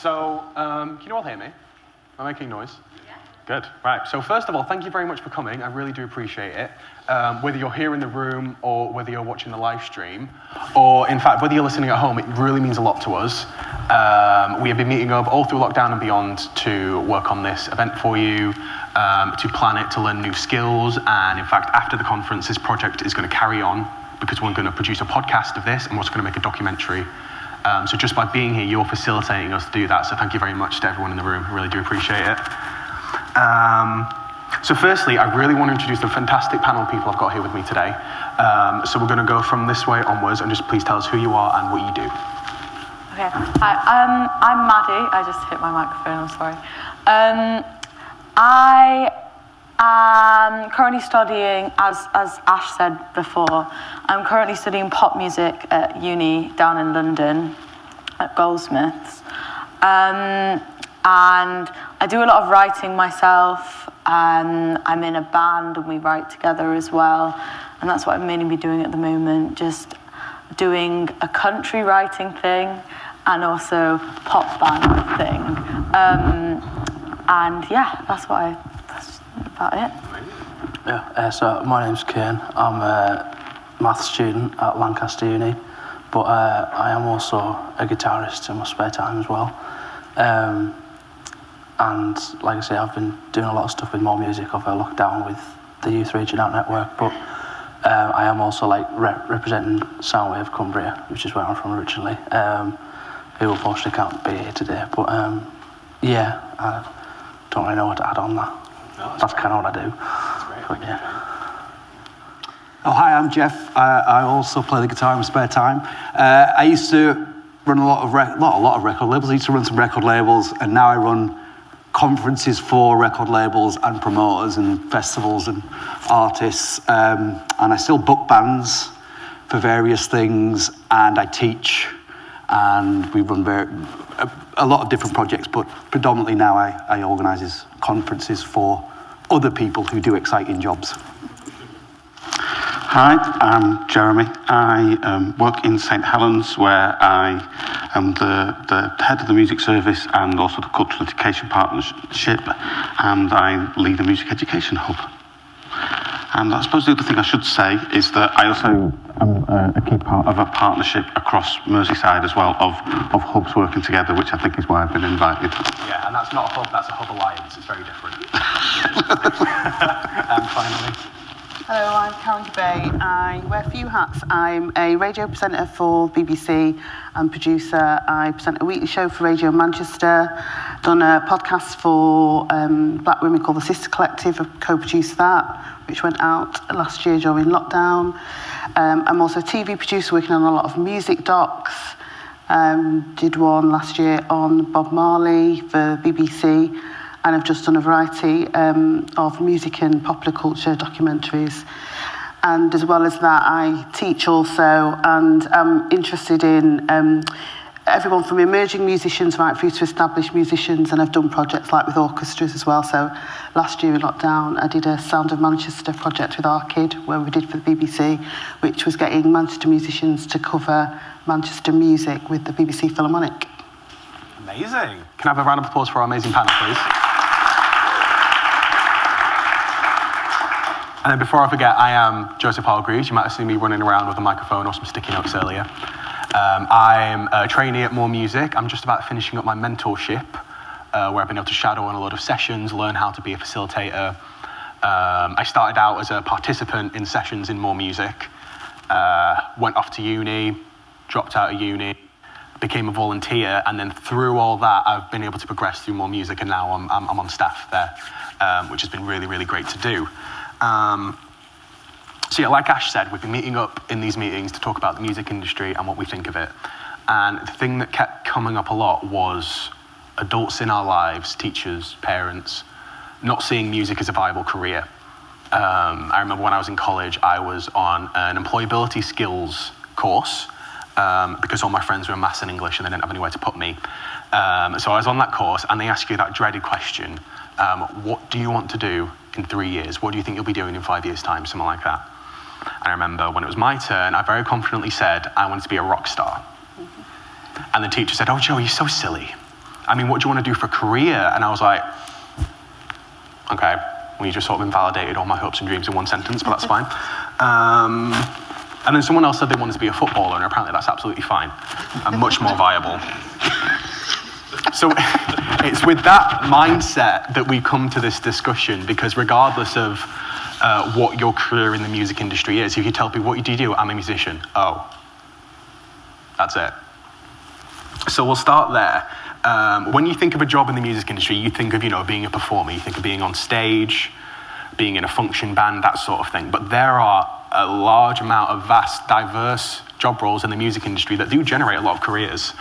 So, can you all hear me? Am I making noise? Yeah. Good. Right. So first of all, thank you very much for coming. I really do appreciate it. Whether you're here in the room or whether you're watching the live stream, or in fact, whether you're listening at home, it really means a lot to us. We have been meeting up all through lockdown and beyond to work on this event for you, to plan it, to learn new skills. And in fact, after the conference, this project is going to carry on because we're going to produce a podcast of this and we're also going to make a documentary. So just by being here, you're facilitating us to do that. So thank you very much to everyone in the room. I really do appreciate it. So firstly, I really want to introduce the fantastic panel of people I've got here with me today. So we're going to go from this way onwards, and just please tell us who you are and what you do. Okay. Hi, I'm Maddie. I just hit my microphone, I'm sorry. I am currently studying, as Ash said before, I'm currently studying pop music at uni down in London at Goldsmiths. And I do a lot of writing myself. I'm in a band and we write together as well. And that's what I'm mainly doing at the moment, just doing a country writing thing and also pop band thing. And yeah, that's about it. Yeah, so my name's Kane. I'm a maths student at Lancaster Uni, but I am also a guitarist in my spare time as well. And like I say, I've been doing a lot of stuff with More Music over lockdown with the Youth Reaching Out Network, but I am also representing Soundwave Cumbria, which is where I'm from originally, who unfortunately can't be here today. But yeah, I don't really know what to add on that. No, that's kind of what I do. That's great. But, yeah. Oh, hi, I'm Jeff. I also play the guitar in my spare time. I used to run a lot of record labels. I used to run some record labels, and now I run conferences for record labels and promoters and festivals and artists. And I still book bands for various things, and I teach, and we run a lot of different projects, but predominantly now I organise conferences for other people who do exciting jobs. Hi, I'm Jeremy. I work in St Helens, where I am the head of the music service and also the cultural education partnership, and I lead a music education hub. And I suppose the other thing I should say is that I also am a key part of a partnership across Merseyside as well of hubs working together, which I think is why I've been invited. Yeah, and that's not a hub, that's a hub alliance. It's very different. And finally. Hello, I'm Karen Bay. I wear a few hats. I'm a radio presenter for BBC and producer. I present a weekly show for Radio Manchester, done a podcast for Black women called The Sister Collective. I've co-produced that, which went out last year during lockdown. I'm also a TV producer working on a lot of music docs. Did one last year on Bob Marley for BBC. And I've just done a variety of music and popular culture documentaries. And as well as that, I teach also, and I'm interested in everyone from emerging musicians right through to established musicians, and I've done projects like with orchestras as well. So last year in lockdown, I did a Sound of Manchester project with Arcade, where we did for the BBC, which was getting Manchester musicians to cover Manchester music with the BBC Philharmonic. Amazing. Can I have a round of applause for our amazing panel, please? And then before I forget, I am Joseph Hargreaves. You might have seen me running around with a microphone or some sticky notes earlier. I'm a trainee at More Music. I'm just about finishing up my mentorship, where I've been able to shadow on a lot of sessions, learn how to be a facilitator. I started out as a participant in sessions in More Music, went off to uni, dropped out of uni, became a volunteer, and then through all that, I've been able to progress through More Music, and now I'm on staff there, which has been really, really great to do. So yeah, like Ash said, we've been meeting up in these meetings to talk about the music industry and what we think of it. And the thing that kept coming up a lot was adults in our lives, teachers, parents, not seeing music as a viable career. I remember when I was in college, I was on an employability skills course because all my friends were in maths and English and they didn't have anywhere to put me. So I was on that course and they asked you that dreaded question, what do you want to do in 3 years? What do you think you'll be doing in 5 years' time? Something like that. And I remember when it was my turn, I very confidently said, I wanted to be a rock star. And the teacher said, oh, Joe, you're so silly. I mean, what do you want to do for a career? And I was like, okay, well, you just sort of invalidated all my hopes and dreams in one sentence, but that's fine. And then someone else said they wanted to be a footballer, and apparently that's absolutely fine and much more viable. So it's with that mindset that we come to this discussion, because regardless of what your career in the music industry is, if you tell people, what do you do? I'm a musician. Oh, that's it. So we'll start there. When you think of a job in the music industry, you think of, being a performer, you think of being on stage, being in a function band, that sort of thing. But there are a large amount of vast, diverse job roles in the music industry that do generate a lot of careers.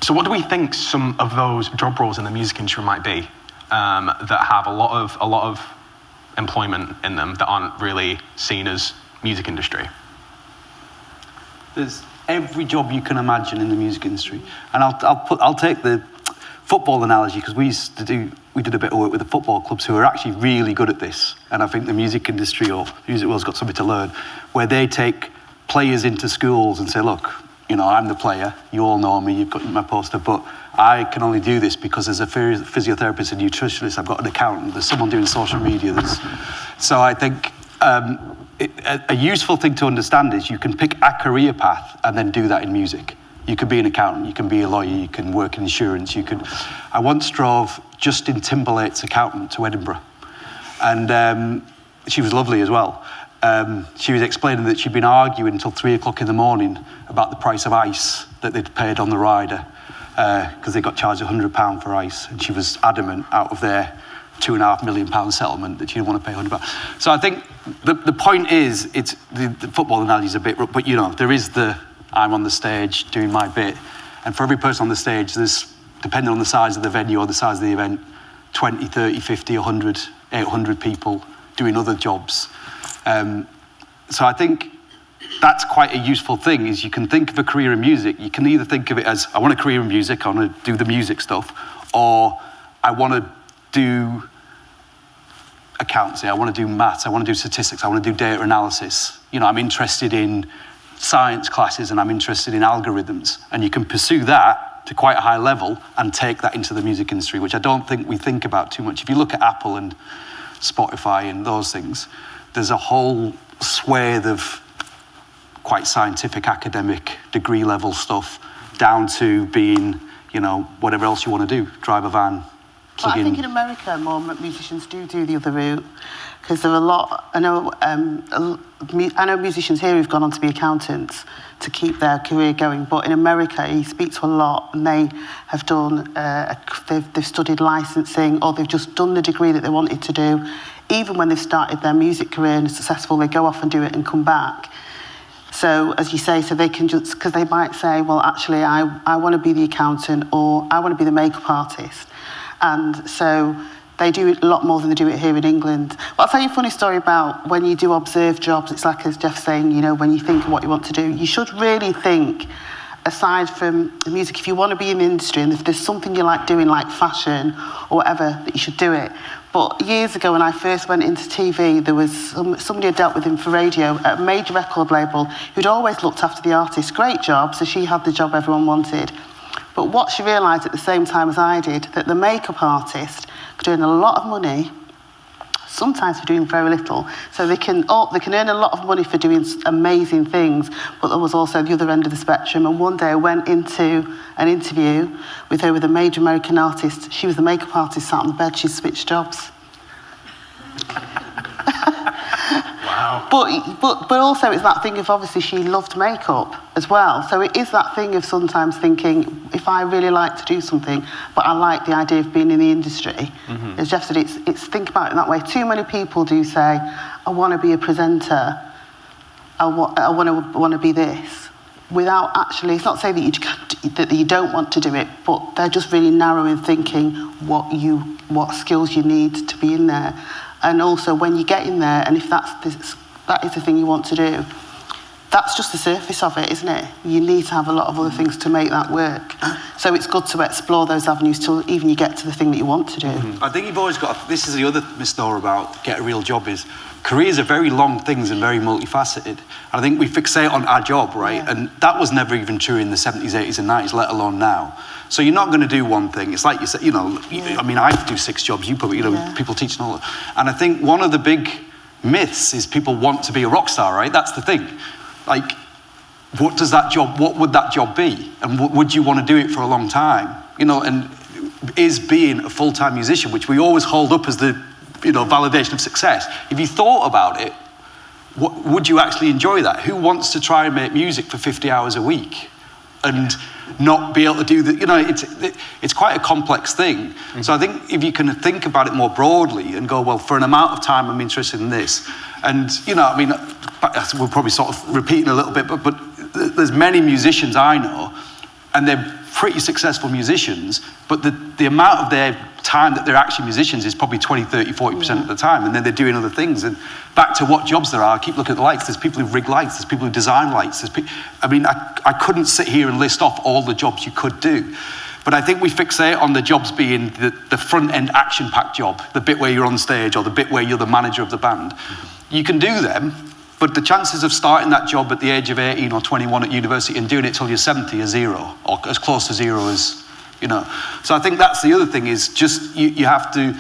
So what do we think some of those job roles in the music industry might be that have a lot of employment in them that aren't really seen as music industry? There's every job you can imagine in the music industry, and I'll take the football analogy, because we did a bit of work with the football clubs who are actually really good at this, and I think the music industry or music world's got something to learn, where they take players into schools and say, look, I'm the player, you all know me, you've got my poster, but I can only do this because there's a physiotherapist, a nutritionist, I've got an accountant, there's someone doing social media. So I think a useful thing to understand is you can pick a career path and then do that in music. You can be an accountant, you can be a lawyer, you can work in insurance, I once drove Justin Timberlake's accountant to Edinburgh, and she was lovely as well. She was explaining that she'd been arguing until 3 o'clock in the morning about the price of ice that they'd paid on the rider, because they got charged £100 for ice, and she was adamant out of their £2.5 million settlement that she didn't want to pay £100. So I think the point is, it's the football analogy is a bit, but there is I'm on the stage doing my bit, and for every person on the stage, there's, depending on the size of the venue or the size of the event, 20, 30, 50, 100, 800 people doing other jobs. So I think that's quite a useful thing, is you can think of a career in music. You can either think of it as, I want a career in music, I want to do the music stuff, or I want to do accountancy, I want to do maths, I want to do statistics, I want to do data analysis. I'm interested in science classes and I'm interested in algorithms. And you can pursue that to quite a high level and take that into the music industry, which I don't think we think about too much. If you look at Apple and Spotify and those things, there's a whole swathe of quite scientific, academic, degree level stuff, down to being, whatever else you want to do, drive a van, plug in. I think in America, more musicians do the other route, because there are a lot, I know musicians here who've gone on to be accountants to keep their career going, but in America, you speak to a lot, and they have done, they've studied licensing, or they've just done the degree that they wanted to do. Even when they've started their music career and are successful, they go off and do it and come back. So, as you say, so they can just, because they might say, well, actually, I want to be the accountant, or I want to be the makeup artist. And so they do it a lot more than they do it here in England. But I'll tell you a funny story about when you do observe jobs. It's like, as Jeff's saying, when you think of what you want to do, you should really think, aside from the music, if you want to be in the industry and if there's something you like doing, like fashion or whatever, that you should do it. But years ago, when I first went into TV, there was somebody who dealt with him for radio at a major record label who'd always looked after the artist. Great job, so she had the job everyone wanted. But what she realised at the same time as I did, that the makeup artist could earn a lot of money, sometimes for doing very little. So they can earn a lot of money for doing amazing things, but there was also the other end of the spectrum. And one day I went into an interview with her with a major American artist. She was the makeup artist, sat on the bed, she switched jobs. Wow. But also it's that thing of, obviously she loved makeup as well. So it is that thing of sometimes thinking, if I really like to do something, but I like the idea of being in the industry, as Jeff said, it's think about it in that way. Too many people do say, I want to be a presenter, I want to be this, without actually, it's not saying that you don't want to do it, but they're just really narrow in thinking what skills you need to be in there. And also when you get in there, and if that is the thing you want to do, that's just the surface of it, isn't it? You need to have a lot of other things to make that work. So it's good to explore those avenues till even you get to the thing that you want to do. I think you've always got, this is the other misnomer about get a real job is, careers are very long things and very multifaceted. And I think we fixate on our job, right? Yeah. And that was never even true in the 70s, 80s and 90s, let alone now. So you're not going to do one thing. It's like you said, you know, I mean, I do 6 jobs, you probably, you know, people teaching all that. And I think one of the big myths is people want to be a rock star, right? That's the thing. Like, what would that job be? And would you want to do it for a long time? You know, and is being a full-time musician, which we always hold up as the, you know, validation of success. If you thought about it, would you actually enjoy that? Who wants to try and make music for 50 hours a week and not be able to do that? You know, it's quite a complex thing. So I think if you can think about it more broadly and go, well, for an amount of time, I'm interested in this. And, you know, I mean, we're probably sort of repeating a little bit, but there's many musicians I know, and they're pretty successful musicians, but the amount of their time that they're actually musicians is probably 20, 30, 40% of the time, and then they're doing other things. And back to what jobs there are, I keep looking at the lights. There's people who rig lights, there's people who design lights. I mean, I couldn't sit here and list off all the jobs you could do. But I think we fixate on the jobs being the front-end action-packed job, the bit where you're on stage or the bit where you're the manager of the band. You can do them, but the chances of starting that job at the age of 18 or 21 at university and doing it till you're 70 are 0, or as close to 0 as, you know. So I think that's the other thing is just you have to,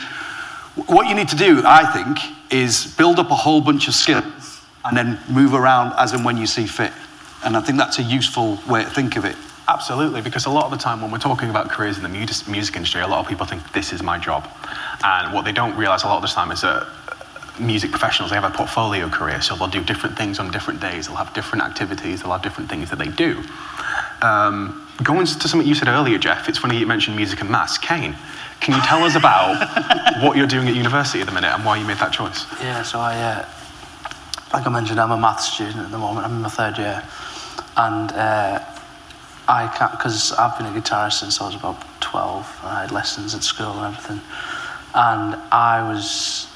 what you need to do, I think, is build up a whole bunch of skills and then move around as and when you see fit. And I think that's a useful way to think of it. Absolutely, because a lot of the time when we're talking about careers in the music industry, a lot of people think this is my job. And what they don't realize a lot of the time is that music professionals, they have a portfolio career, so they'll do different things on different days, they'll have different activities, they'll have different things that they do. Going to something you said earlier, Jeff, it's funny you mentioned music and maths. Kane, can you tell us about what you're doing at university at the minute and why you made that choice? Yeah, so like I mentioned, I'm a maths student at the moment. I'm in my 3rd year, and I can't, because I've been a guitarist since I was about 12, and I had lessons at school and everything, and I was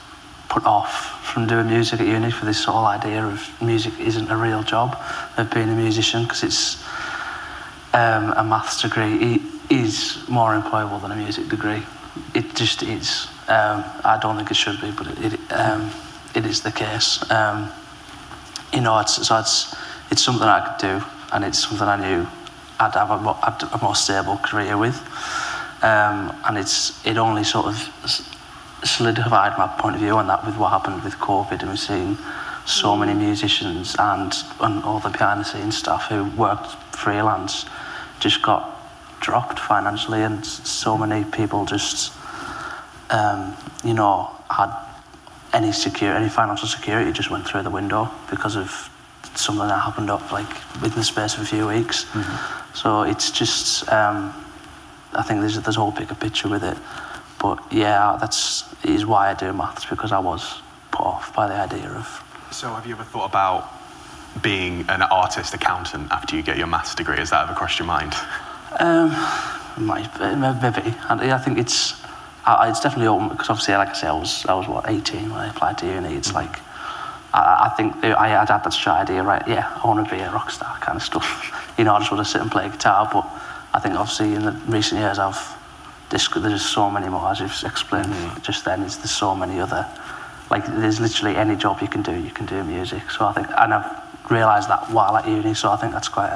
put off from doing music at uni for this whole idea of music isn't a real job, of being a musician, because it's a maths degree is more employable than a music degree. It just is. I don't think it should be, but it is the case. You know, it's something I could do, and it's something I knew I'd have a more stable career with, and it only sort of solidified my point of view on that with what happened with COVID, and we've seen so many musicians and all the behind the scenes staff who worked freelance just got dropped financially, and so many people just you know, had any financial security just went through the window because of something that happened up like within the space of a few weeks. So it's just I think there's a whole bigger picture with it. But yeah, it is why I do maths, because I was put off by the idea of. So have you ever thought about being an artist accountant after you get your maths degree? Has that ever crossed your mind? Maybe. And I think it's definitely open, because obviously, like I say, I was what, 18 when I applied to uni. It's like I think I had that straight idea, right? Yeah, I want to be a rock star kind of stuff. You know, I just want to sit and play guitar. But I think obviously in the recent years there's so many more, as you've explained just then. There's so many other, like there's literally any job you can do music. So I think, and I've realised that while at uni. So I think that's quite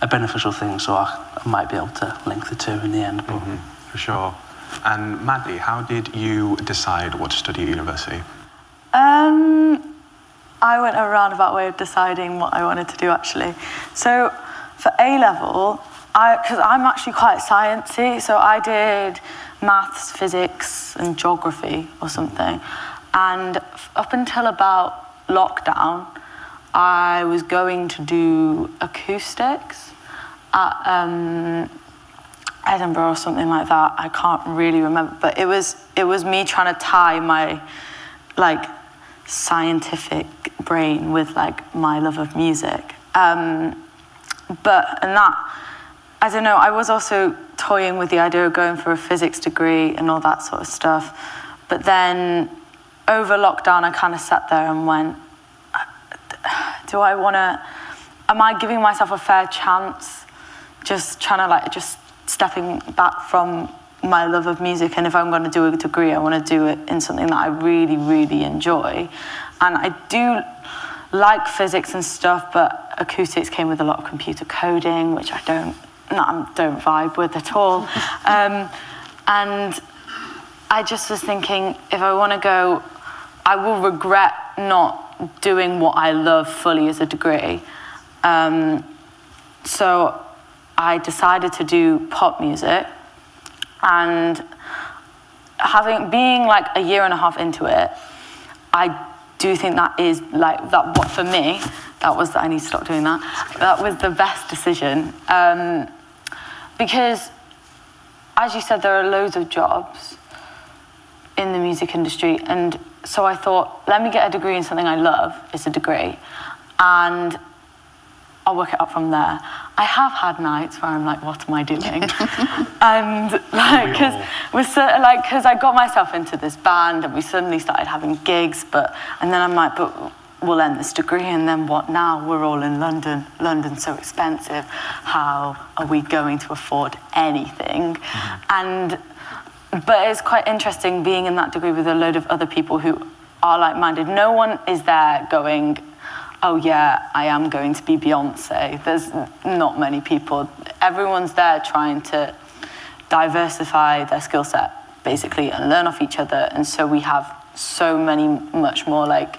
a beneficial thing. So I might be able to link the two in the end. But. For sure. And Maddie, how did you decide what to study at university? I went a roundabout way of deciding what I wanted to do, actually. So for A-level, because I'm actually quite sciencey, so I did maths, physics, and geography or something. And up until about lockdown, I was going to do acoustics at Edinburgh or something like that. I can't really remember, but it was me trying to tie my scientific brain with my love of music. But I don't know, I was also toying with the idea of going for a physics degree and all that sort of stuff. But then over lockdown, I kind of sat there and went, do I want to am I giving myself a fair chance? Just trying to like, just stepping back from my love of music, and if I'm going to do a degree, I want to do it in something that I really, really enjoy. And I do like physics and stuff, but acoustics came with a lot of computer coding, which I don't vibe with at all. And I just was thinking, if I want to go, I will regret not doing what I love fully as a degree. So I decided to do pop music, and being like a year and a half into it, I do think that is like that. What for me, I need to stop doing that. That was the best decision, because, as you said, there are loads of jobs in the music industry, and so I thought, let me get a degree in something I love. It's a degree, and I'll work it up from there. I have had nights where I'm like, what am I doing? And like, because I got myself into this band and we suddenly started having gigs, and then I'm like, but we'll end this degree and then what now? We're all in London. London's so expensive. How are we going to afford anything? But it's quite interesting being in that degree with a load of other people who are like-minded. No one is there going, oh yeah, I am going to be Beyonce. There's not many people. Everyone's there trying to diversify their skill set, basically, and learn off each other. And so we have so many, much more like,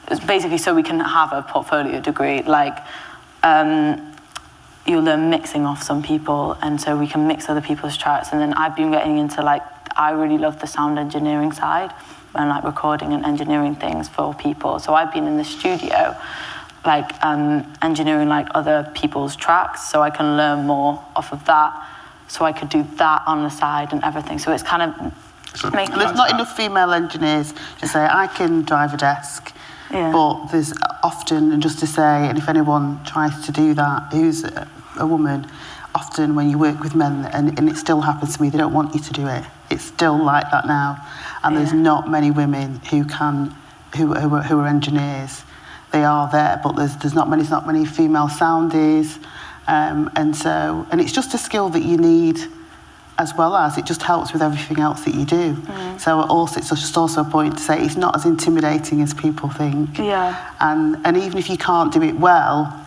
it's basically so we can have a portfolio degree. Like, you learn mixing off some people, and so we can mix other people's tracks. And then I've been getting into like, I really love the sound engineering side, and like recording and engineering things for people. So I've been in the studio, like engineering like other people's tracks, so I can learn more off of that. So I could do that on the side and everything. So it's kind of making. There's not enough female engineers to say I can drive a desk, but there's often, and just to say, and if anyone tries to do that, who's a woman, often when you work with men, and it still happens to me, they don't want you to do it. It's still like that now. And there's not many women who are engineers. They are there, but there's not many female soundies, and it's just a skill that you need, as well as it just helps with everything else that you do. So also it's just also a point to say it's not as intimidating as people think. Yeah. And even if you can't do it well,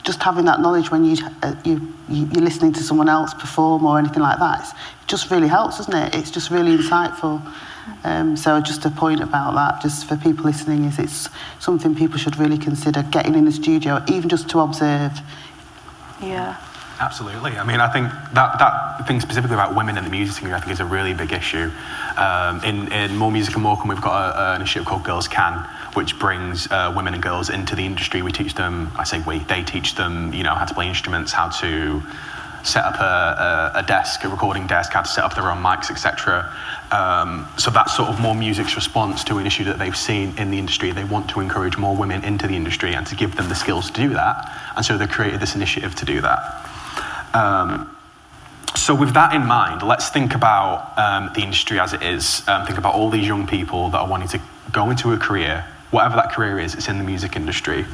just having that knowledge when you're listening to someone else perform or anything like that, it just really helps, doesn't it? It's just really insightful. So just a point about that, just for people listening, is it's something people should really consider, getting in the studio, even just to observe. Yeah. Absolutely. I mean, I think that thing specifically about women in the music industry, I think, is a really big issue. In More Music and Morecambe, we've got an initiative called Girls Can, which brings women and girls into the industry. We teach them, they teach them, how to play instruments, how to set up a desk, a recording desk, how to set up their own mics, etc. So that's sort of More Music's response to an issue that they've seen in the industry. They want to encourage more women into the industry and to give them the skills to do that. And so they created this initiative to do that. So with that in mind, let's think about the industry as it is. Think about all these young people that are wanting to go into a career, whatever that career is, it's in the music industry.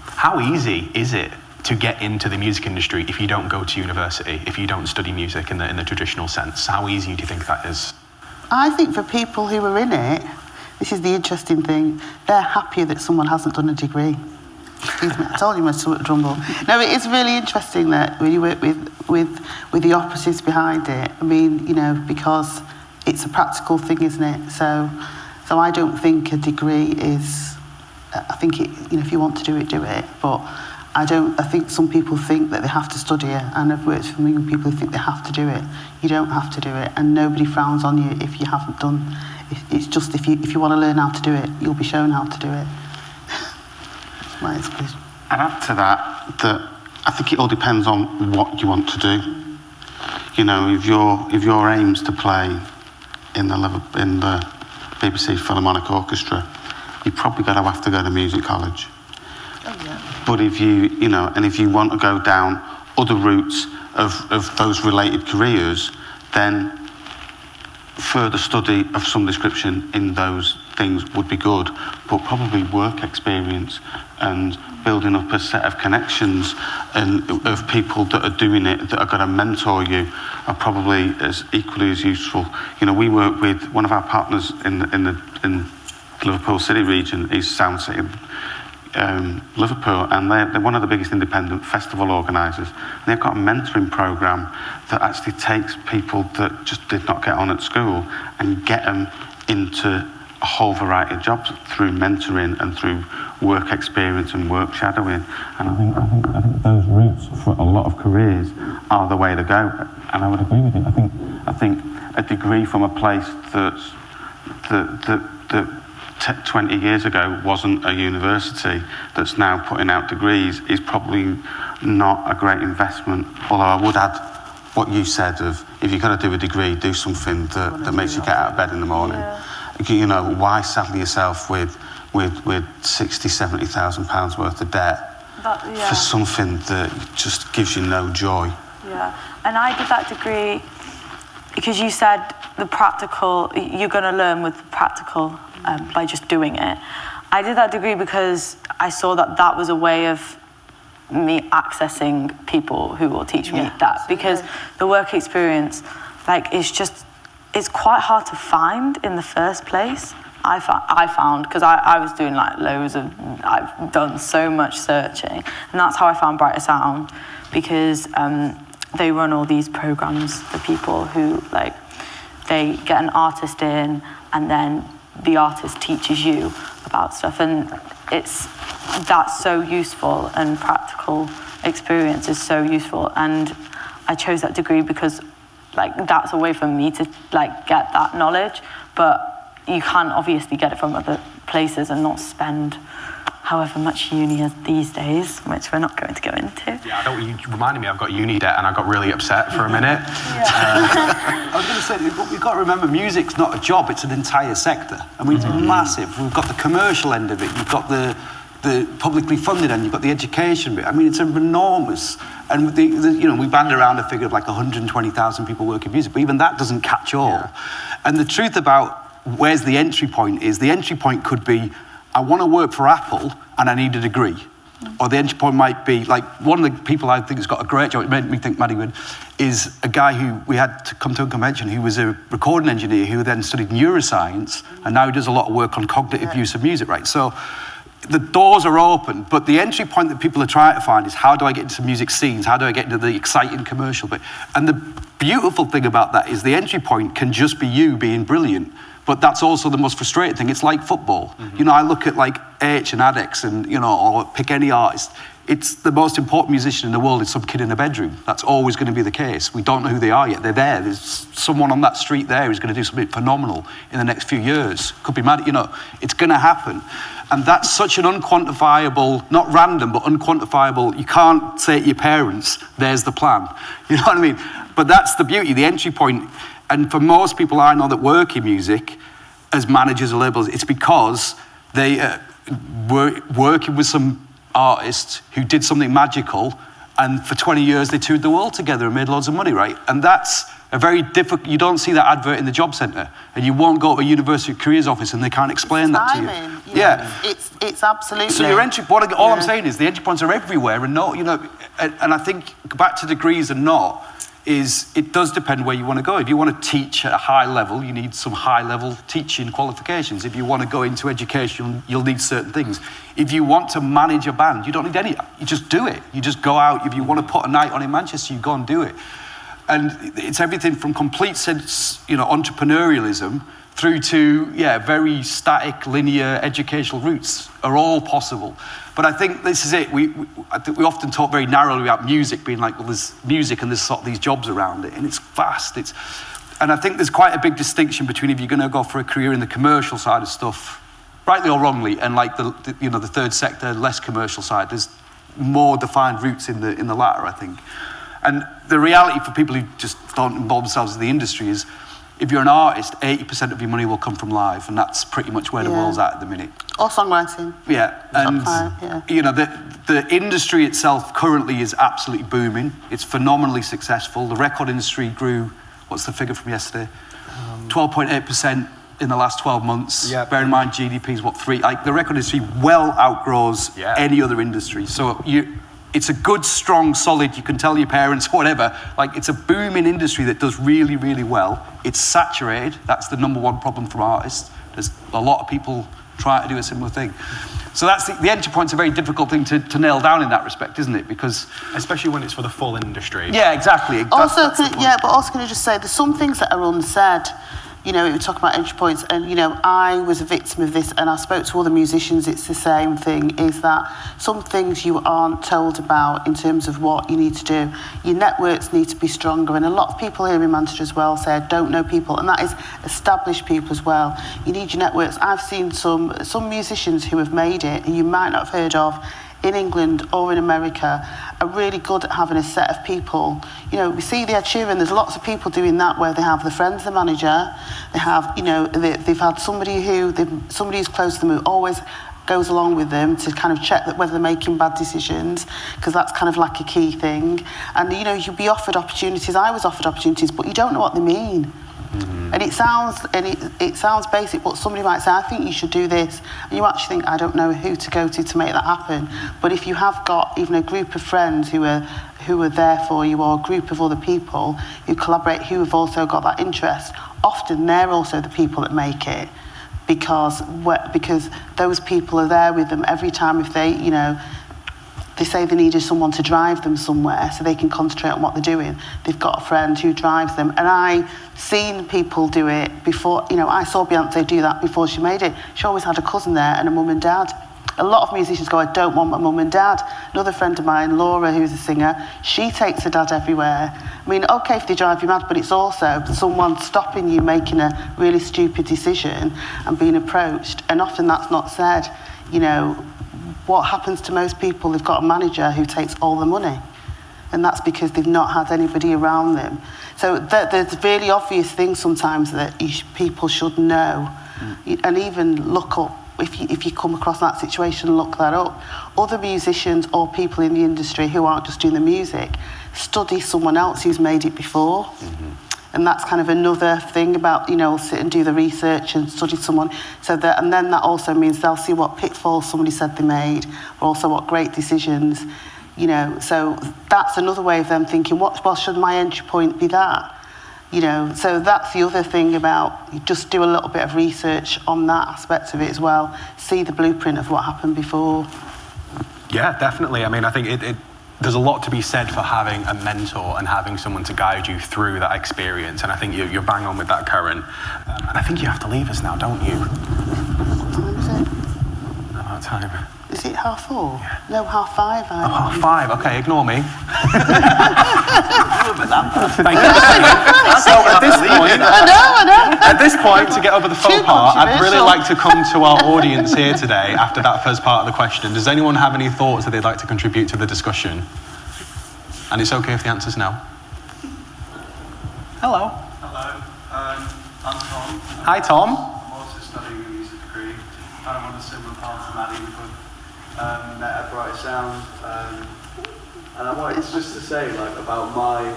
How easy is it to get into the music industry if you don't go to university, if you don't study music in the traditional sense? How easy do you think that is? I think for people who are in it, this is the interesting thing, they're happier that someone hasn't done a degree. Excuse me, I told you my stomach rumble. No, it is really interesting that when you work with the operatives behind it, I mean, because it's a practical thing, isn't it? So I don't think a degree is, I think if you want to do it, but I think some people think that they have to study it, and I've worked with young people who think they have to do it. You don't have to do it, and nobody frowns on you if you haven't done. It's just if you want to learn how to do it, you'll be shown how to do it. Right, please. I'd add to that I think it all depends on what you want to do. If your aim's to play in the BBC Philharmonic Orchestra, you're probably going to have to go to music college. Oh, yeah. But if you want to go down other routes of those related careers, then further study of some description in those things would be good, but probably work experience and building up a set of connections and of people that are doing it, that are going to mentor you, are probably as equally as useful. You know, we work with one of our partners in the Liverpool City region is Sound City Liverpool, and they're one of the biggest independent festival organisers. They've got a mentoring programme that actually takes people that just did not get on at school and get them into a whole variety of jobs through mentoring and through work experience and work shadowing. And I think those routes for a lot of careers are the way to go. And I would agree with you. I think a degree from a place that 20 years ago wasn't a university that's now putting out degrees is probably not a great investment. Although I would add what you said of, if you've got to do a degree, do something that makes you get out of bed in the morning. Yeah. You know, why saddle yourself with 60,000-70,000 pounds worth of debt for something that just gives you no joy? Yeah, and I did that degree because you said the practical, you're going to learn with the practical by just doing it. I did that degree because I saw that was a way of me accessing people who will teach me that. Because the work experience, like, it's quite hard to find in the first place. I found, because I was doing like I've done so much searching, and that's how I found Brighter Sound, because they run all these programs for people who, like, they get an artist in, and then the artist teaches you about stuff, and that's so useful, and practical experience is so useful. And I chose that degree because, like, that's a way for me to, like, get that knowledge, but you can't obviously get it from other places and not spend however much uni is these days, which we're not going to go into. Yeah, you reminded me, I've got uni debt and I got really upset for a minute. I was going to say, we've got to remember, music's not a job, it's an entire sector. I mean, it's massive. We've got the commercial end of it, you've got the publicly funded end, you've got the education bit. I mean, it's enormous. And you know, we band around a figure of like 120,000 people work in music, but even that doesn't catch all. Yeah. And the truth about where's the entry point is, the entry point could be, I want to work for Apple and I need a degree. Or the entry point might be, like, one of the people I think has got a great job, it made me think Maddie would, is a guy who we had to come to a convention who was a recording engineer who then studied neuroscience, and now he does a lot of work on cognitive use of music, right? So the doors are open, but the entry point that people are trying to find is, how do I get into music scenes? How do I get into the exciting commercial bit? And the beautiful thing about that is the entry point can just be you being brilliant. But that's also the most frustrating thing. It's like football. You know, I look at like H and Addicts and, you know, or pick any artist. It's the most important musician in the world is some kid in a bedroom. That's always going to be the case. We don't know who they are yet. They're there. There's someone on that street there who's going to do something phenomenal in the next few years. Could be mad, you know, it's going to happen. And that's such an unquantifiable, not random, but unquantifiable. You can't say to your parents, there's the plan. You know what I mean? But that's the beauty, the entry point. And for most people I know that work in music as managers or labels, it's because they were working with some artists who did something magical, and for 20 years they toured the world together and made loads of money, right? And that's a very difficult, you don't see that advert in the job centre, and you won't go to a university careers office and they can't explain that to you. Yeah. It's absolutely. So your entry, all I'm saying is the entry points are everywhere, and not, you know, and I think back to degrees and not, is it does depend where you want to go. If you want to teach at a high level, you need some high level teaching qualifications. If you want to go into education, you'll need certain things. If you want to manage a band, you don't need any, you just do it. You just go out. If you want to put a night on in Manchester, you go and do it. And it's everything from complete sense, you know, entrepreneurialism through to, very static, linear educational routes are all possible. But I think this is it. I think we often talk very narrowly about music being like, well, there's music and there's sort of these jobs around it, and it's vast. And I think there's quite a big distinction between if you're going to go for a career in the commercial side of stuff, rightly or wrongly, and like the third sector, less commercial side. There's more defined routes in the latter, I think. And the reality for people who just don't involve themselves in the industry is, if you're an artist, 80% of your money will come from live, and that's pretty much where the world's at the minute. Or songwriting. Yeah, and you know, the industry itself currently is absolutely booming. It's phenomenally successful. The record industry grew, what's the figure from yesterday? 12.8% in the last 12 months. Yeah. Bear in mind, GDP is what, 3? Like, the record industry well outgrows any other industry. So it's a good, strong, solid, you can tell your parents, whatever, like it's a booming industry that does really, really well. It's saturated. That's the number one problem for artists. There's a lot of people trying to do a similar thing. So that's the entry point's a very difficult thing to nail down in that respect, isn't it? Because especially when it's for the full industry. yeah, exactly. Also, but also can I just say, there's some things that are unsaid. You know, we were talking about entry points, and, you know, I was a victim of this, and I spoke to other musicians, it's the same thing, is that some things you aren't told about in terms of what you need to do. Your networks need to be stronger, and a lot of people here in Manchester as well say, I don't know people, and that is established people as well. You need your networks. I've seen some musicians who have made it, who you might not have heard of, in England or in America, are really good at having a set of people. You know, we see the Ed Sheeran, there's lots of people doing that where they have the friends, the manager, they have, you know, they've had somebody who's close to them who always goes along with them to kind of check that whether they're making bad decisions, because that's kind of like a key thing. And, you know, you'll be offered opportunities. I was offered opportunities, but you don't know what they mean. And it sounds basic, but somebody might say, I think you should do this, and you actually think, I don't know who to go to make that happen. But if you have got even a group of friends who are there for you, or a group of other people who collaborate, who have also got that interest, often they're also the people that make it, because those people are there with them every time. If they, you know, they say they needed someone to drive them somewhere so they can concentrate on what they're doing, they've got a friend who drives them. And I've seen people do it before. You know, I saw Beyonce do that before she made it. She always had a cousin there and a mum and dad. A lot of musicians go, I don't want my mum and dad. Another friend of mine, Laura, who's a singer, she takes her dad everywhere. I mean, okay if they drive you mad, but it's also someone stopping you making a really stupid decision and being approached. And often that's not said. You know, what happens to most people, they've got a manager who takes all the money. And that's because they've not had anybody around them. So there's really obvious things sometimes that people should know. And even look up, if you come across that situation, look that up. Other musicians or people in the industry who aren't just doing the music, study someone else who's made it before. And that's kind of another thing about, you know, sit and do the research and study someone. And then that also means they'll see what pitfalls somebody said they made, but also what great decisions, you know. So that's another way of them thinking, well, should my entry point be that? You know, so that's the other thing about, you just do a little bit of research on that aspect of it as well. See the blueprint of what happened before. Yeah, definitely. I mean, I think there's a lot to be said for having a mentor and having someone to guide you through that experience. And I think you're bang on with that, Karen. And I think you have to leave us now, don't you? What time is it? About time. Is it 4:30? Yeah. No, 5:30. 5:30. Okay, ignore me. Thank you. So at this point, I know. At this point, to get over the faux Too pas, I'd really controversial. like to come to our audience here today after that first part of the question. Does anyone have any thoughts that they'd like to contribute to the discussion? And it's okay if the answer's no. Hello. Hello, I'm Tom. Hi, Tom. I'm also studying a music degree. I'm on a similar path to Maddie. We've met at Bright Sound. And I wanted just to say, like, about my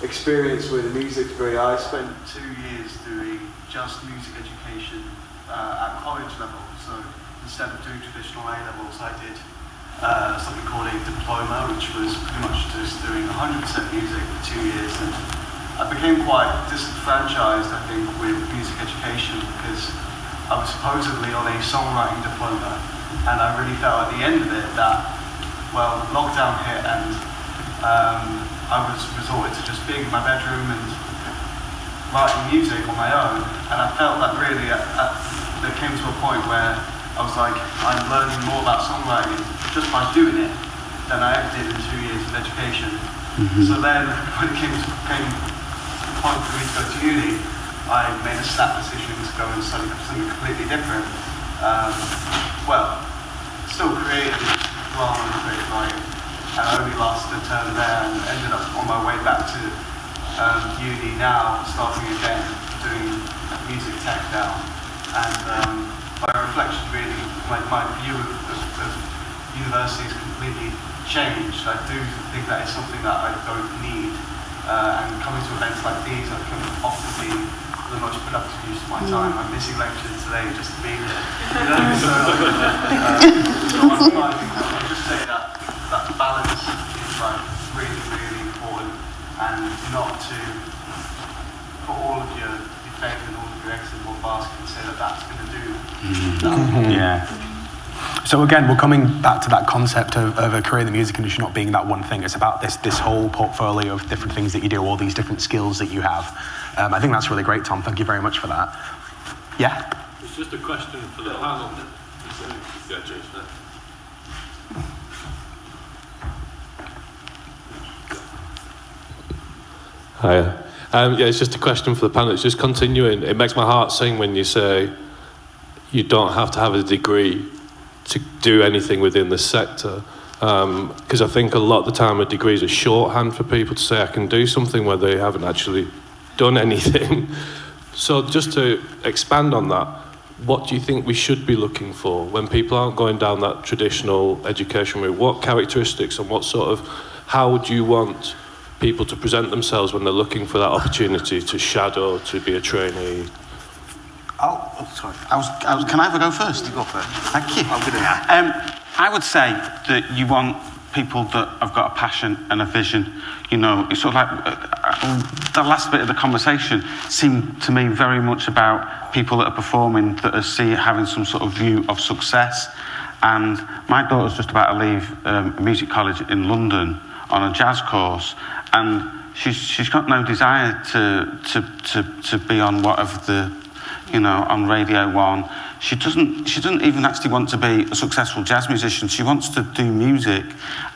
experience with a music degree. I spent 2 years doing just music education at college level. So instead of doing traditional A levels, I did something called a diploma, which was pretty much just doing 100% music for 2 years. And I became quite disenfranchised, I think, with music education because I was supposedly on a songwriting diploma, and I really felt at the end of it that, well, lockdown hit and I was resorted to just being in my bedroom and writing music on my own, and I felt that really there came to a point where I was like, I'm learning more about songwriting just by doing it than I ever did in 2 years of education. So then when it came to the point for me to go to uni, I made a snap decision to go and study something completely different. Well, still creative drama and creative writing. And I only lasted a term there and ended up on my way back to uni now, starting again, doing music tech now. And my reflection really, my view of university has completely changed. I do think that is something that I don't need. And coming to events like these, I can often be for the most productive use of my time. I'm missing lectures today just to be here. You know? So I'm finding, I'll just say that balance is like really, really important, and not to put all of your faith and all of your eggs in one basket and say that that's going to do that. Yeah. So again, we're coming back to that concept of a career in the music industry not being that one thing. It's about this whole portfolio of different things that you do, all these different skills that you have. I think that's really great, Tom. Thank you very much for that. Yeah? It's just a question for the panel. Yeah, James. Hiya. Yeah, it's just a question for the panel. It's just continuing. It makes my heart sing when you say you don't have to have a degree to do anything within the sector. Because I think a lot of the time a degree is a shorthand for people to say I can do something where they haven't actually done anything. So just to expand on that, what do you think we should be looking for when people aren't going down that traditional education route? What characteristics and what sort of, how would you want people to present themselves when they're looking for that opportunity to shadow, to be a trainee? Sorry. Can I have a go first? You go first. Thank you. I would say that you want people that have got a passion and a vision. You know, it's sort of like the last bit of the conversation seemed to me very much about people that are performing that are having some sort of view of success. And my daughter's just about to leave music college in London on a jazz course, and she's got no desire to be on whatever the, you know, on Radio 1. She doesn't even actually want to be a successful jazz musician. She wants to do music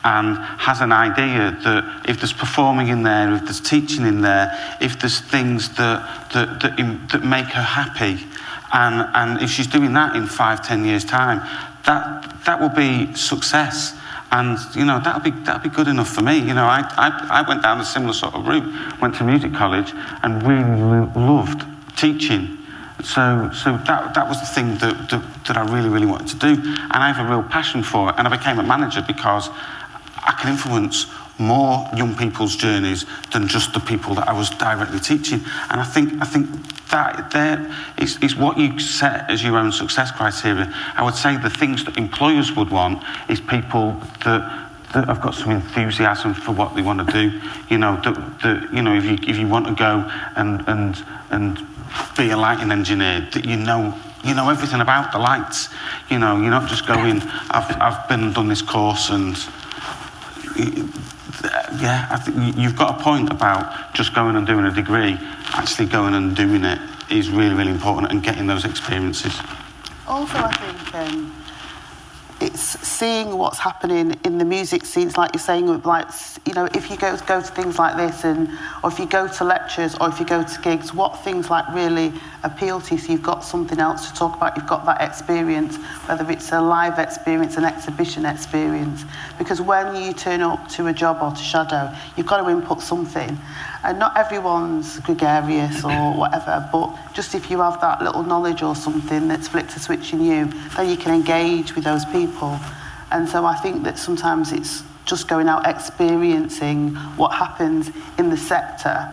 and has an idea that if there's performing in there, if there's teaching in there, if there's things that make her happy, and if she's doing that in 5-10 years' time, that will be success. And you know, that'd be good enough for me. You know, I went down a similar sort of route, went to music college and really loved teaching. So that was the thing that I really wanted to do, and I have a real passion for it. And I became a manager because I can influence more young people's journeys than just the people that I was directly teaching. And I think that there is what you set as your own success criteria. I would say the things that employers would want is people that have got some enthusiasm for what they want to do. You know, you know, if you want to go and be a lighting engineer, that you know everything about the lights. You know, you're not just going, I've been and done this course, and yeah, I think you've got a point about just going and doing a degree. Actually going and doing it is really important, and getting those experiences. Also, I think it's seeing what's happening in the music scenes, like you're saying, like, you know, if you go to things like this, or if you go to lectures, or if you go to gigs, what things like really appeal to you, so you've got something else to talk about, you've got that experience, whether it's a live experience, an exhibition experience, because when you turn up to a job or to shadow, you've got to input something, and not everyone's gregarious or whatever, but just if you have that little knowledge or something that's flipped a switch in you, then you can engage with those people. And so I think that sometimes it's just going out experiencing what happens in the sector.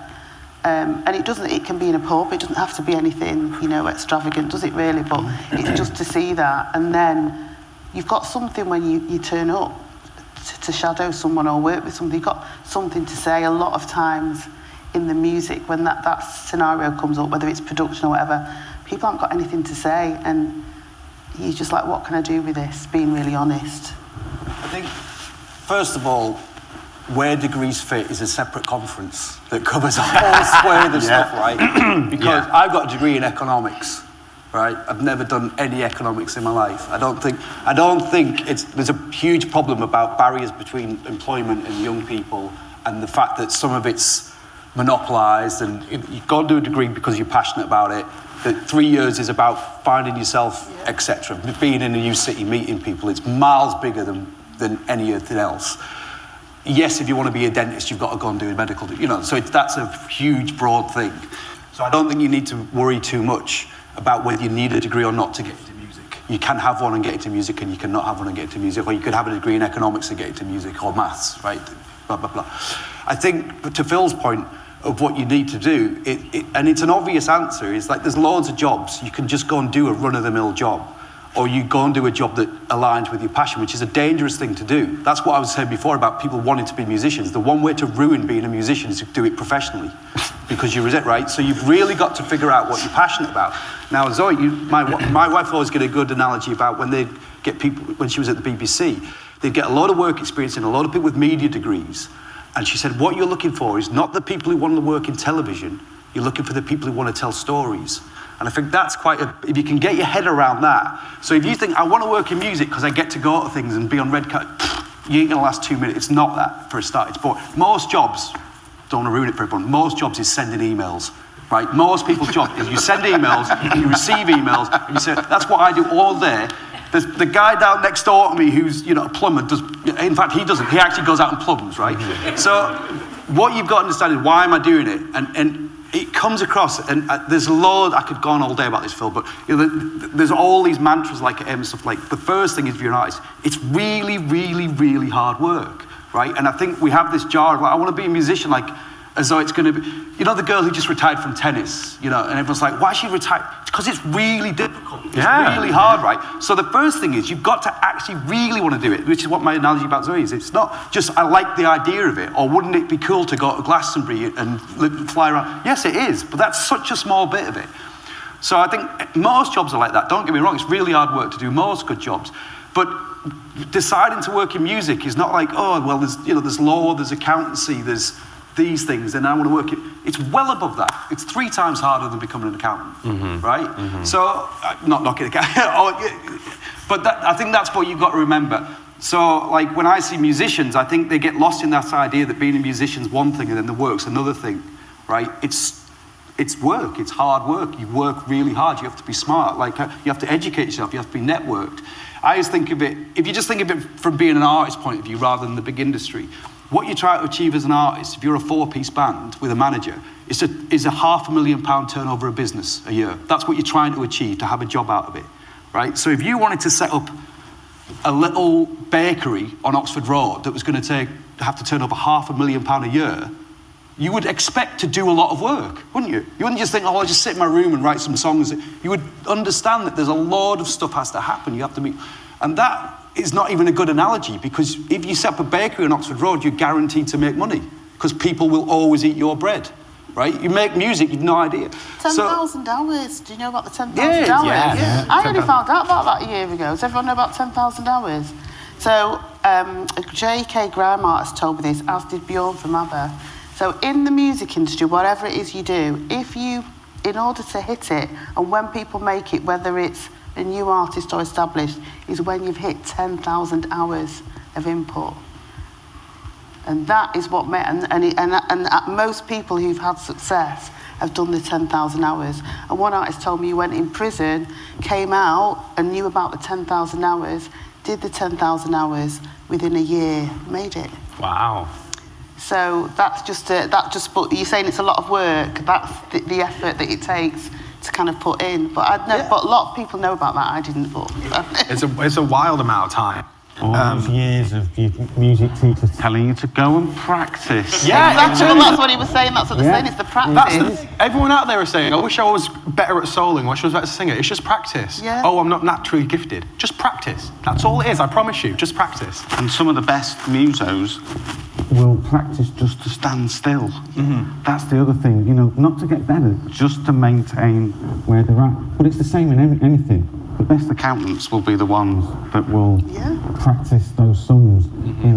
And it can be in a pub, it doesn't have to be anything, you know, extravagant, does it really? But it's just to see that, and then you've got something when you turn up to shadow someone or work with somebody, you've got something to say. A lot of times in the music, when that scenario comes up, whether it's production or whatever, people haven't got anything to say, and you're just like, what can I do with this? Being really honest. I think, first of all, where degrees fit is a separate conference that covers a whole swathe of stuff, right? Because I've got a degree in economics, right? I've never done any economics in my life. I don't think there's a huge problem about barriers between employment and young people, and the fact that some of it's monopolised, and you've got to do a degree because you're passionate about it. That 3 years is about finding yourself, etc. Being in a new city, meeting people, it's miles bigger than anything else. Yes, if you want to be a dentist, you've got to go and do a medical, you know, so that's a huge, broad thing. So I don't think you need to worry too much about whether you need a degree or not to get into music. You can have one and get into music, and you cannot have one and get into music, or you could have a degree in economics and get into music, or maths, right? Blah, blah, blah. I think, to Phil's point, of what you need to do, and it's an obvious answer, is like there's loads of jobs. You can just go and do a run-of-the-mill job, or you go and do a job that aligns with your passion, which is a dangerous thing to do. That's what I was saying before about people wanting to be musicians. The one way to ruin being a musician is to do it professionally, because you resent, right? So you've really got to figure out what you're passionate about. Now, Zoe, my wife always get a good analogy about when they get people, when she was at the BBC, they'd get a lot of work experience and a lot of people with media degrees. And she said, what you're looking for is not the people who want to work in television, you're looking for the people who want to tell stories. And I think that's if you can get your head around that. So if you think, I want to work in music because I get to go to things and be on red carpet, you ain't going to last 2 minutes. It's not that, for a start. It's boring. Most jobs, don't want to ruin it for everyone, most jobs is sending emails, right? Most people's job is you send emails, you receive emails, and you say, that's what I do all day. There's the guy down next door to me who's, a plumber, in fact, he doesn't. He actually goes out and plumbs, right? So what you've got to understand is, why am I doing it? And it comes across, and there's a lot, I could go on all day about this, Phil, but there's all these mantras like and stuff like, the first thing is, if you're an artist, it's really, really, really hard work, right? And I think we have this jar of, like, I want to be a musician, like, as though it's going to be, the girl who just retired from tennis, and everyone's like, why is she retired? It's because it's really difficult. It's really hard, right? So the first thing is, you've got to actually really want to do it, which is what my analogy about Zoe is. It's not just, I like the idea of it, or wouldn't it be cool to go to Glastonbury and fly around? Yes, it is, but that's such a small bit of it. So I think most jobs are like that. Don't get me wrong, it's really hard work to do most good jobs. But deciding to work in music is not like, oh, well, there's law, there's accountancy, there's these things, and I want to work it. It's well above that. It's 3 times harder than becoming an accountant, right? So, not knocking accountant, but I think that's what you've got to remember. So, like, when I see musicians, I think they get lost in that idea that being a musician's one thing and then the work's another thing, right? It's work, it's hard work. You work really hard, you have to be smart, like, you have to educate yourself, you have to be networked. I always think of it, if you just think of it from being an artist point of view rather than the big industry, what you try to achieve as an artist, if you're a 4-piece band with a manager, is a £500,000 turnover of business a year. That's what you're trying to achieve, to have a job out of it, right? So if you wanted to set up a little bakery on Oxford Road that was going to have to turn over £500,000 a year, you would expect to do a lot of work, wouldn't you? You wouldn't just think, I'll just sit in my room and write some songs. You would understand that there's a lot of stuff has to happen. You have to meet, and that is not even a good analogy, because if you set up a bakery on Oxford Road, you're guaranteed to make money, because people will always eat your bread, right? You make music, you've no idea. 10,000 hours. Do you know about the 10,000 hours? Yeah. I only found out about that a year ago. Does everyone know about 10,000 hours? So J.K. Graham artist told me this, as did Bjorn from ABBA. So in the music industry, whatever it is you do, in order to hit it, and when people make it, whether it's a new artist or established, is when you've hit 10,000 hours of input. And that is what most people who've had success have done the 10,000 hours. And one artist told me he went in prison, came out and knew about the 10,000 hours, did the 10,000 hours within a year, made it. Wow. So that's but you're saying it's a lot of work. That's the effort that it takes to kind of put in. But but a lot of people know about that. I didn't. But it's a wild amount of time. All those years of your music teachers telling you to go and practice. Yeah, exactly. Well, that's what he was saying. That's what they're saying. It's the practice. Everyone out there is saying, I wish I was better at souling. I wish I was better at singing. It's just practice. Yeah. Oh, I'm not naturally gifted. Just practice. That's all it is. I promise you. Just practice. And some of the best musos will practice just to stand still. Mm-hmm. That's the other thing, not to get better, just to maintain where they're at. But it's the same in anything. The best accountants will be the ones that will practice those sums. You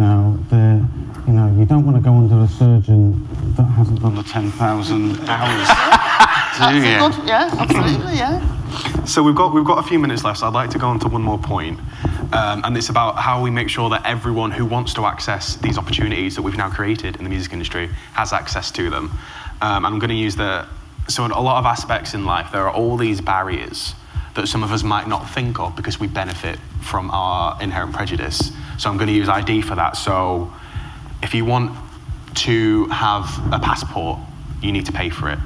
don't want to go under a surgeon that hasn't done the 10,000 hours. Absolutely, yeah. So we've got a few minutes left, so I'd like to go on to one more point. And it's about how we make sure that everyone who wants to access these opportunities that we've now created in the music industry has access to them. I'm going to use so in a lot of aspects in life, there are all these barriers that some of us might not think of because we benefit from our inherent prejudice. So I'm going to use ID for that. So if you want to have a passport, you need to pay for it.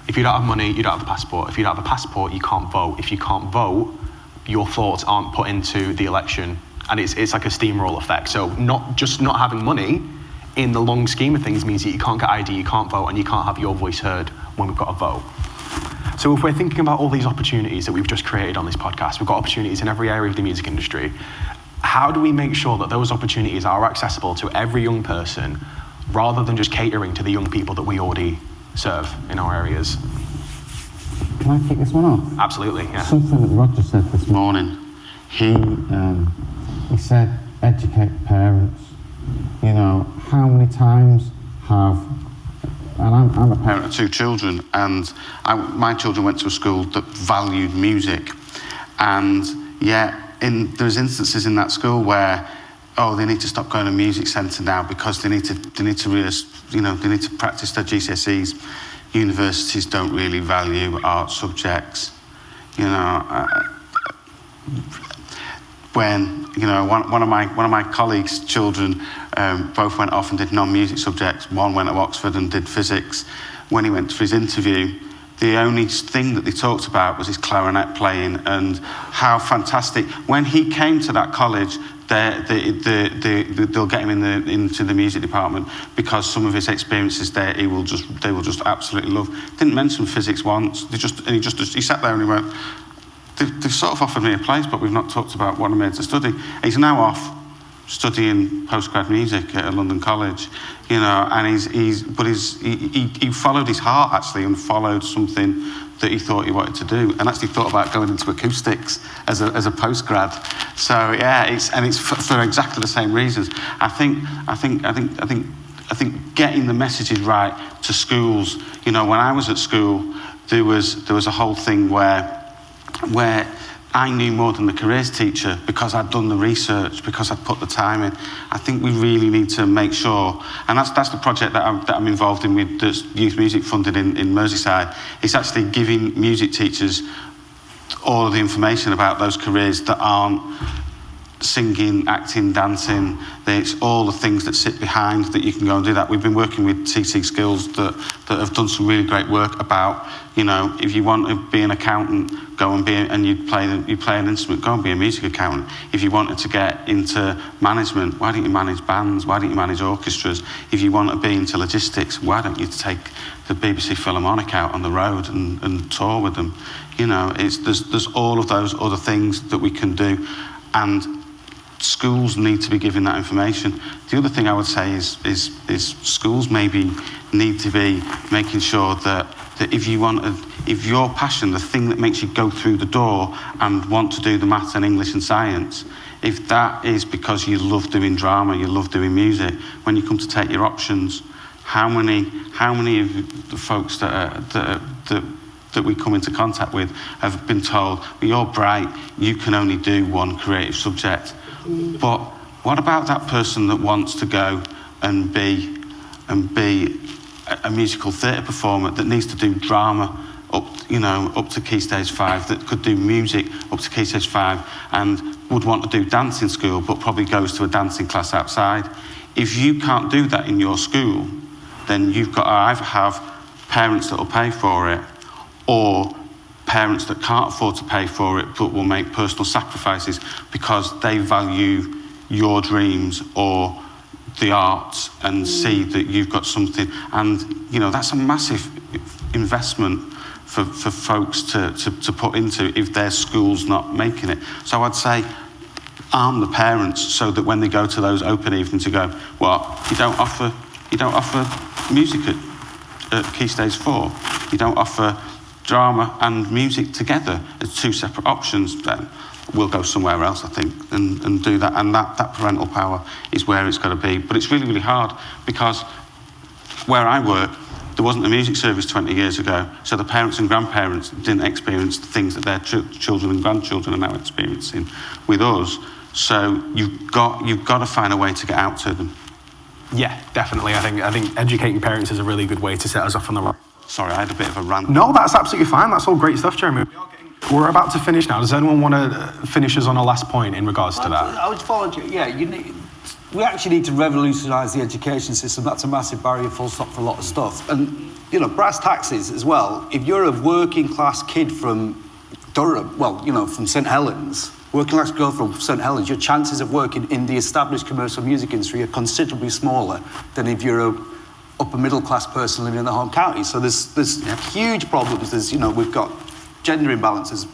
If you don't have money, you don't have a passport. If you don't have a passport, you can't vote. If you can't vote, your thoughts aren't put into the election. And it's like a steamroll effect. So not having money in the long scheme of things means that you can't get ID, you can't vote, and you can't have your voice heard when we've got a vote. So if we're thinking about all these opportunities that we've just created on this podcast, we've got opportunities in every area of the music industry. How do we make sure that those opportunities are accessible to every young person rather than just catering to the young people that we already serve in our areas? Can I kick this one off? Absolutely, yeah. Something that Roger said this morning. He said, educate parents. You know, how many times have, and I'm a Parent of 2 children, and my children went to a school that valued music, and yet there's instances in that school where, they need to stop going to music centre now because they need to practice their GCSEs. Universities don't really value art subjects, when one of my colleagues' children both went off and did non-music subjects. One went to Oxford and did physics. When he went for his interview, the only thing that they talked about was his clarinet playing and how fantastic. When he came to that college, they'll get him into the music department because some of his experiences there they will just absolutely love. Didn't mention physics once. He sat there and he went, they've sort of offered me a place, but we've not talked about what I'm here to study. He's now off studying postgrad music at a London college, and he followed his heart actually and followed something that he thought he wanted to do, and actually thought about going into acoustics as a postgrad. So yeah, it's for exactly the same reasons. I think getting the messages right to schools. When I was at school, there was a whole thing where I knew more than the careers teacher because I'd done the research, because I'd put the time in. I think we really need to make sure, and that's the project that I'm involved in with that's youth music funded in Merseyside. It's actually giving music teachers all of the information about those careers that aren't singing, acting, dancing. It's all the things that sit behind that you can go and do that. We've been working with TC Skills that have done some really great work about, if you want to be an accountant, go and you play an instrument, go and be a music accountant. If you wanted to get into management, why don't you manage bands? Why don't you manage orchestras? If you want to be into logistics, why don't you take the BBC Philharmonic out on the road and tour with them? There's all of those other things that we can do, and schools need to be given that information. The other thing I would say is schools maybe need to be making sure that if your passion, the thing that makes you go through the door and want to do the maths and English and science, if that is because you love doing drama, you love doing music, when you come to take your options, how many of the folks that we come into contact with have been told, well, you're bright, you can only do one creative subject. But what about that person that wants to go and be a musical theatre performer that needs to do drama up to Key Stage 5, that could do music up to Key Stage 5 and would want to do dance in school but probably goes to a dancing class outside? If you can't do that in your school, then you've got to either have parents that will pay for it or parents that can't afford to pay for it but will make personal sacrifices because they value your dreams or the arts and see that you've got something. And that's a massive investment for folks to put into if their school's not making it. So I'd say arm the parents so that when they go to those open evenings, you go, well, you don't offer music at Key Stage 4. You don't offer drama and music together as 2 separate options. Then we'll go somewhere else, I think, and do that. And that parental power is where it's got to be. But it's really, really hard because where I work, there wasn't a music service 20 years ago, so the parents and grandparents didn't experience the things that their children and grandchildren are now experiencing with us. So you've got to find a way to get out to them. Yeah, definitely. I think educating parents is a really good way to set us off on the right. Sorry, I had a bit of a rant. No, that's absolutely fine. That's all great stuff, Jeremy. We're about to finish now. Does anyone want to finish us on a last point in regards to that? I would follow you. Yeah, we actually need to revolutionise the education system. That's a massive barrier, full stop, for a lot of stuff. And, brass taxes as well. If you're a working class kid from Durham, from St Helens, working class girl from St Helens, your chances of working in the established commercial music industry are considerably smaller than if you're a upper middle class person living in the home county. So there's huge problems. There's, we've got gender imbalances,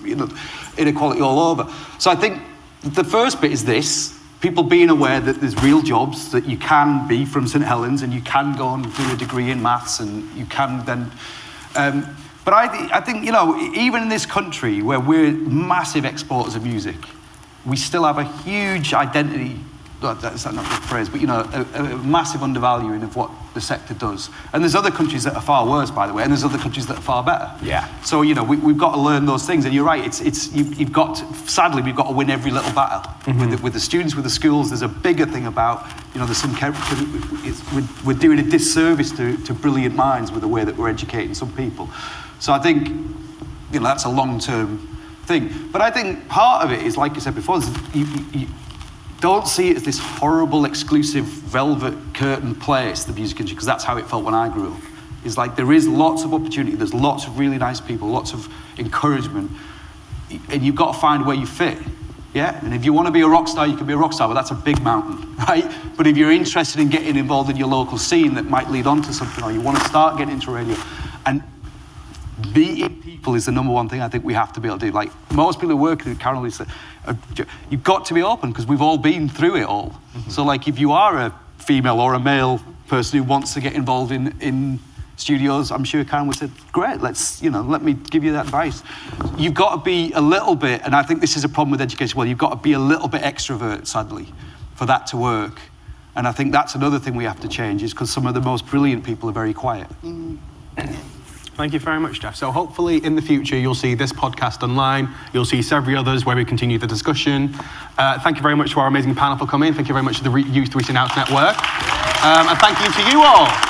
inequality all over. So I think the first bit is this. People being aware that there's real jobs, that you can be from St Helens and you can go and do a degree in maths and you can then... but I think, even in this country where we're massive exporters of music, we still have a huge identity, that's not a good phrase, but a massive undervaluing of what the sector does. And there's other countries that are far worse, by the way, and there's other countries that are far better. Yeah. So, we've got to learn those things. And you're right, sadly, we've got to win every little battle. With the students, with the schools, there's a bigger thing about, there's some, we're doing a disservice to brilliant minds with the way that we're educating some people. So I think, that's a long-term thing. But I think part of it is, like I said before, you don't see it as this horrible, exclusive, velvet curtain place, the music industry, because that's how it felt when I grew up. It's like there is lots of opportunity, there's lots of really nice people, lots of encouragement, and you've got to find where you fit. Yeah? And if you want to be a rock star, you can be a rock star, but that's a big mountain, right? But if you're interested in getting involved in your local scene that might lead on to something, or you want to start getting into radio, and meeting people is the number one thing I think we have to be able to do. Like, most people who work at Carol say, you've got to be open because we've all been through it all. So, like, if you are a female or a male person who wants to get involved in studios, I'm sure Karen would say, great, let me give you that advice. You've got to be a little bit, and I think this is a problem with education, you've got to be a little bit extrovert, sadly, for that to work. And I think that's another thing we have to change, is because some of the most brilliant people are very quiet. Thank you very much, Jeff. So hopefully in the future you'll see this podcast online, you'll see several others where we continue the discussion. Thank you very much to our amazing panel for coming. Thank you very much to the Youth Reaching Out Network. And thank you to you all.